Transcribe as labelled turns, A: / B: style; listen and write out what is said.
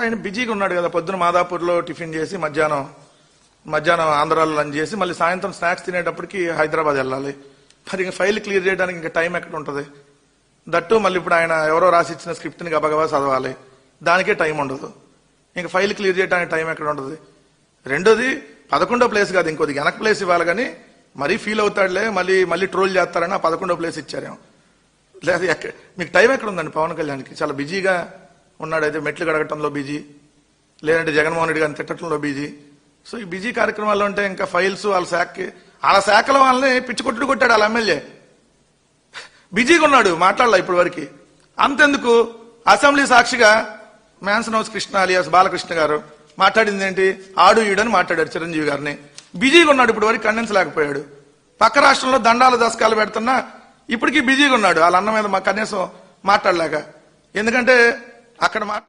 A: ఆయన బిజీగా ఉన్నాడు కదా. పొద్దున మాదాపూర్లో టిఫిన్ చేసి మధ్యాహ్నం ఆంధ్రాలో లంచ్ చేసి మళ్ళీ సాయంత్రం స్నాక్స్ తినేటప్పటికి హైదరాబాద్ వెళ్ళాలి. మరి ఇంకా ఫైల్ క్లియర్ చేయడానికి ఇంకా టైం ఎక్కడ ఉంటుంది? దట్టు మళ్ళీ ఇప్పుడు ఆయన ఎవరో రాసి ఇచ్చిన స్క్రిప్ట్ని గబగబా చదవాలి, దానికే టైం ఉండదు. ఇంకా ఫైల్ క్లియర్ చేయడానికి టైం ఎక్కడ ఉంటుంది? రెండోది 11వ ప్లేస్ కాదు, ఇంకోది వెనక ప్లేస్ ఇవ్వాలి. కానీ మరీ ఫీల్ అవుతాడులే, మళ్ళీ ట్రోల్ చేస్తారని ఆ 11వ ప్లేస్ ఇచ్చారేమో. లేదా మీకు టైం ఎక్కడ ఉందండి? పవన్ కళ్యాణ్కి చాలా బిజీగా ఉన్నాడు. అయితే మెట్లు గడగటంలో బిజీ, లేదంటే జగన్మోహన్ రెడ్డి గారిని తిట్టడంలో బిజీ. సో ఈ బిజీ కార్యక్రమాల్లో ఉంటే ఇంకా ఫైల్స్ వాళ్ళ శాఖల వాళ్ళని పిచ్చి కొట్టాడు వాళ్ళ ఎమ్మెల్యే. బిజీగా ఉన్నాడు, మాట్లాడాల ఇప్పటి వరకు. అంతెందుకు, అసెంబ్లీ సాక్షిగా mansion house Krishna alias Balakrishna గారు మాట్లాడింది ఏంటి? ఆడు ఈడని మాట్లాడారు చిరంజీవి గారిని. బిజీగా ఉన్నాడు, ఇప్పటి వరకు ఖండించలేకపోయాడు. పక్క రాష్ట్రంలో దండాలు దశకాలు పెడుతున్నా ఇప్పటికీ బిజీగా ఉన్నాడు వాళ్ళ అన్న మీద కనీసం మాట్లాడలేక. ఎందుకంటే అక్కడ